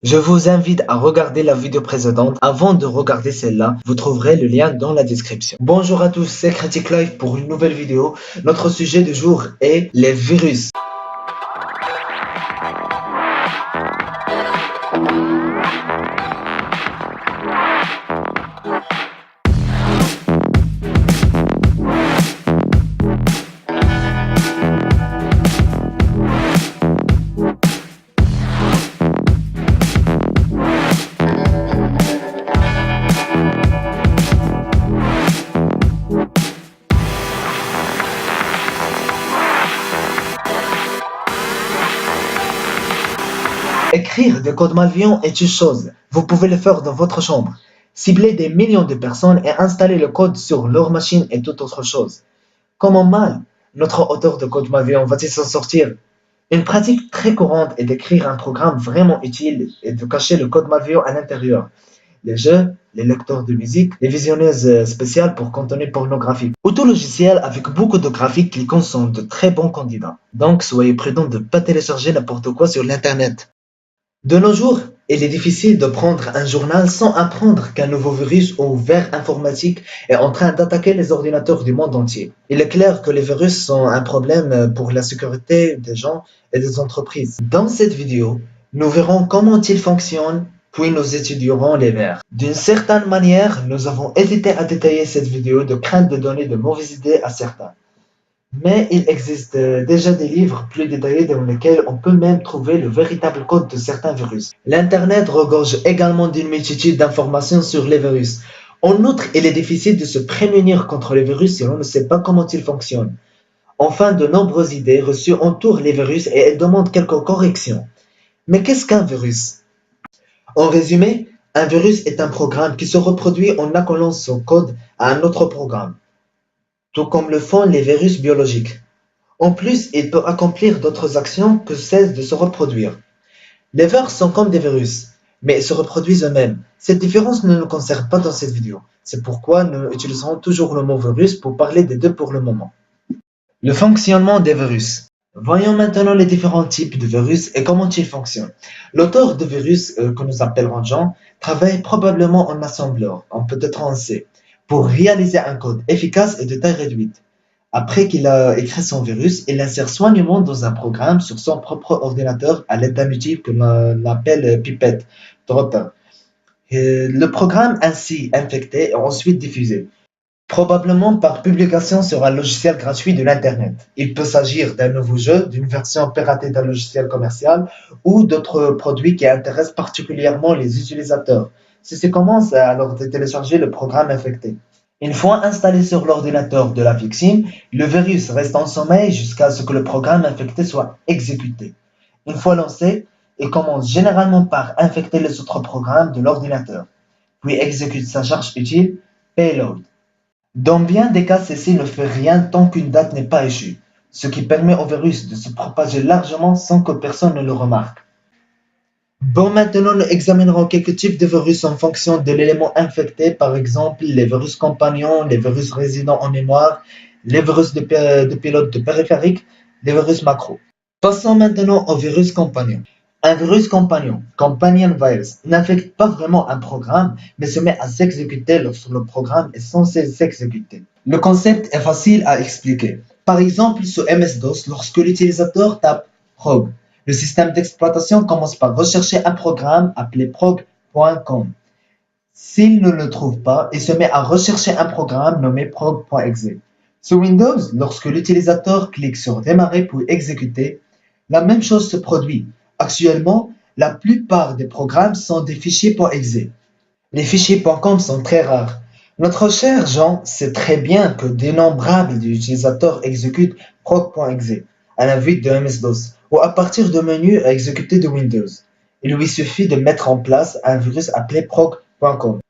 Je vous invite à regarder la vidéo précédente. Avant de regarder celle-là, vous trouverez le lien dans la description. Bonjour à tous, c'est Critic Life pour une nouvelle vidéo. Notre sujet du jour est les virus. Écrire des codes malveillants est une chose. Vous pouvez le faire dans votre chambre. Cibler des millions de personnes et installer le code sur leur machine est tout autre chose. Comment mal notre auteur de code malveillant va-t-il s'en sortir? Une pratique très courante est d'écrire un programme vraiment utile et de cacher le code malveillant à l'intérieur. Les jeux, les lecteurs de musique, les visionneuses spéciales pour contenu pornographique. Ou tout logiciel avec beaucoup de graphiques cliquants sont de très bons candidats. Donc soyez prudents de ne pas télécharger n'importe quoi sur l'internet. De nos jours, il est difficile de prendre un journal sans apprendre qu'un nouveau virus ou vers informatique est en train d'attaquer les ordinateurs du monde entier. Il est clair que les virus sont un problème pour la sécurité des gens et des entreprises. Dans cette vidéo, nous verrons comment ils fonctionnent, puis nous étudierons les vers. D'une certaine manière, nous avons hésité à détailler cette vidéo de crainte de donner de mauvaises idées à certains. Mais il existe déjà des livres plus détaillés dans lesquels on peut même trouver le véritable code de certains virus. L'Internet regorge également d'une multitude d'informations sur les virus. En outre, il est difficile de se prémunir contre les virus si on ne sait pas comment ils fonctionnent. Enfin, de nombreuses idées reçues entourent les virus et elles demandent quelques corrections. Mais qu'est-ce qu'un virus? En résumé, un virus est un programme qui se reproduit en accolant son code à un autre programme, tout comme le font les virus biologiques. En plus, il peut accomplir d'autres actions que celles de se reproduire. Les vers sont comme des virus, mais ils se reproduisent eux-mêmes. Cette différence ne nous concerne pas dans cette vidéo. C'est pourquoi nous utiliserons toujours le mot virus pour parler des deux pour le moment. Le fonctionnement des virus. Voyons maintenant les différents types de virus et comment ils fonctionnent. L'auteur de virus, que nous appellerons Jean, travaille probablement en assembleur, peut-être en C, pour réaliser un code efficace et de taille réduite. Après qu'il a écrit son virus, il l'insère soigneusement dans un programme sur son propre ordinateur à l'aide d'un outil que l'on appelle Pipette Dropper. Le programme ainsi infecté est ensuite diffusé, probablement par publication sur un logiciel gratuit de l'Internet. Il peut s'agir d'un nouveau jeu, d'une version piratée d'un logiciel commercial ou d'autres produits qui intéressent particulièrement les utilisateurs. Ceci commence alors de télécharger le programme infecté. Une fois installé sur l'ordinateur de la victime, le virus reste en sommeil jusqu'à ce que le programme infecté soit exécuté. Une fois lancé, il commence généralement par infecter les autres programmes de l'ordinateur, puis exécute sa charge utile, payload. Dans bien des cas, ceci ne fait rien tant qu'une date n'est pas échue, ce qui permet au virus de se propager largement sans que personne ne le remarque. Bon, maintenant nous examinerons quelques types de virus en fonction de l'élément infecté, par exemple les virus compagnons, les virus résidents en mémoire, les virus de pilote de périphérique, les virus macro. Passons maintenant au virus compagnon. Un virus compagnon, companion virus, n'infecte pas vraiment un programme, mais se met à s'exécuter lorsque le programme est censé s'exécuter. Le concept est facile à expliquer. Par exemple, sous MS-DOS, lorsque l'utilisateur tape prog, le système d'exploitation commence par rechercher un programme appelé prog.com. S'il ne le trouve pas, il se met à rechercher un programme nommé prog.exe. Sous Windows, lorsque l'utilisateur clique sur Démarrer pour exécuter, la même chose se produit. Actuellement, la plupart des programmes sont des fichiers .exe. Les fichiers .com sont très rares. Notre cher Jean sait très bien que d'innombrables utilisateurs exécutent prog.exe à la vue de MS-DOS ou à partir de menus à exécuter de Windows. Il lui suffit de mettre en place un virus appelé prog.com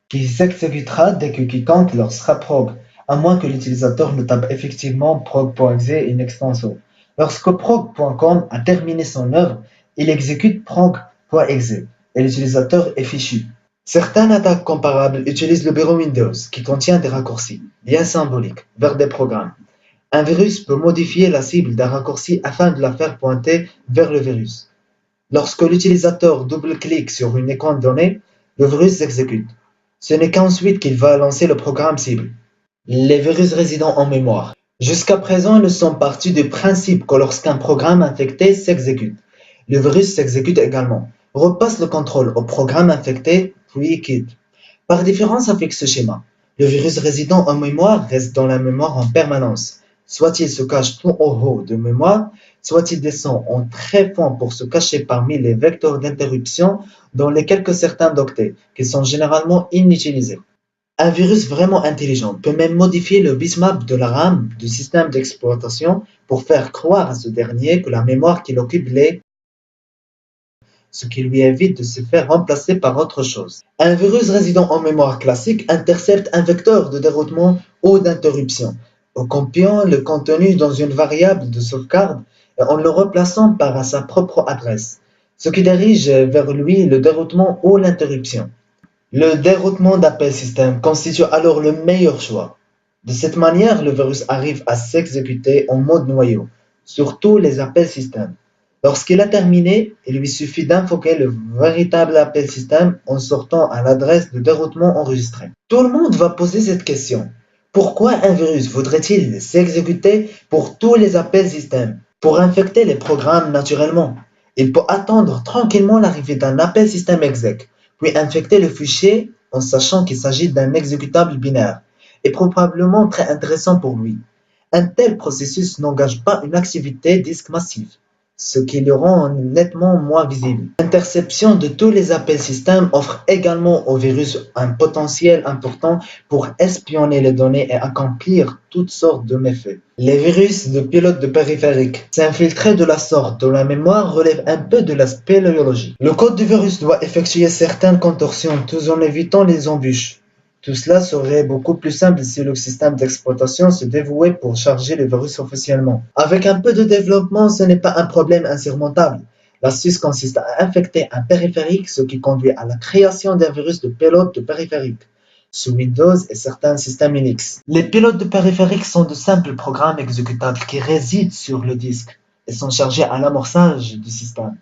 qui s'exécutera dès que quiconque lancera prog, à moins que l'utilisateur ne tape effectivement prog.exe in extenso. Lorsque prog.com a terminé son œuvre, il exécute prog.exe et l'utilisateur est fichu. Certaines attaques comparables utilisent le bureau Windows qui contient des raccourcis, bien symboliques, vers des programmes. Un virus peut modifier la cible d'un raccourci afin de la faire pointer vers le virus. Lorsque l'utilisateur double-clique sur une icône donnée, le virus s'exécute. Ce n'est qu'ensuite qu'il va lancer le programme cible. Les virus résidant en mémoire. Jusqu'à présent, nous sommes partis du principe que lorsqu'un programme infecté s'exécute, le virus s'exécute également, repasse le contrôle au programme infecté, puis quitte. Par différence avec ce schéma, le virus résidant en mémoire reste dans la mémoire en permanence. Soit il se cache tout en haut de mémoire, soit il descend en très fond pour se cacher parmi les vecteurs d'interruption dans les quelques certains d'octets, qui sont généralement inutilisés. Un virus vraiment intelligent peut même modifier le bitmap de la RAM du système d'exploitation pour faire croire à ce dernier que la mémoire qu'il occupe l'est, ce qui lui évite de se faire remplacer par autre chose. Un virus résidant en mémoire classique intercepte un vecteur de déroutement ou d'interruption, en copiant le contenu dans une variable de sauvegarde et en le replaçant par sa propre adresse, ce qui dirige vers lui le déroutement ou l'interruption. Le déroutement d'appel système constitue alors le meilleur choix. De cette manière, le virus arrive à s'exécuter en mode noyau sur tous les appels système. Lorsqu'il a terminé, il lui suffit d'invoquer le véritable appel système en sortant à l'adresse de déroutement enregistrée. Tout le monde va poser cette question. Pourquoi un virus voudrait-il s'exécuter pour tous les appels système? Pour infecter les programmes naturellement. Il peut attendre tranquillement l'arrivée d'un appel système exec, puis infecter le fichier en sachant qu'il s'agit d'un exécutable binaire, est probablement très intéressant pour lui. Un tel processus n'engage pas une activité disque massive, ce qui le rend nettement moins visible. L'interception de tous les appels système offre également au virus un potentiel important pour espionner les données et accomplir toutes sortes de méfaits. Les virus de pilotes de périphériques. S'infiltrer de la sorte dans la mémoire relève un peu de la spéléologie. Le code du virus doit effectuer certaines contorsions tout en évitant les embûches. Tout cela serait beaucoup plus simple si le système d'exploitation se dévouait pour charger le virus officiellement. Avec un peu de développement, ce n'est pas un problème insurmontable. L'astuce consiste à infecter un périphérique, ce qui conduit à la création d'un virus de pilote de périphérique sous Windows et certains systèmes Unix. Les pilotes de périphériques sont de simples programmes exécutables qui résident sur le disque et sont chargés à l'amorçage du système.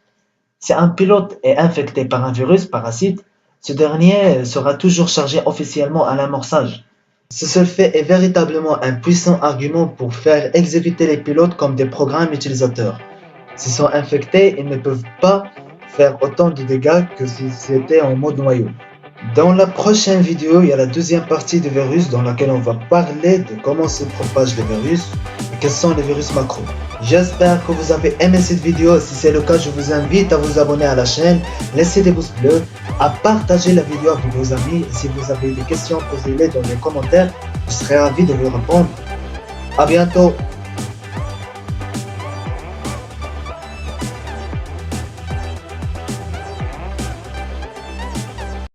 Si un pilote est infecté par un virus parasite, ce dernier sera toujours chargé officiellement à l'amorçage. Ce seul fait est véritablement un puissant argument pour faire exécuter les pilotes comme des programmes utilisateurs. S'ils sont infectés, ils ne peuvent pas faire autant de dégâts que s'ils étaient en mode noyau. Dans la prochaine vidéo, il y a la deuxième partie du virus dans laquelle on va parler de comment se propagent les virus et quels sont les virus macro. J'espère que vous avez aimé cette vidéo. Si c'est le cas, je vous invite à vous abonner à la chaîne, laisser des pouces bleus, à partager la vidéo avec vos amis. Et si vous avez des questions, posez-les dans les commentaires. Je serai ravi de vous répondre. À bientôt.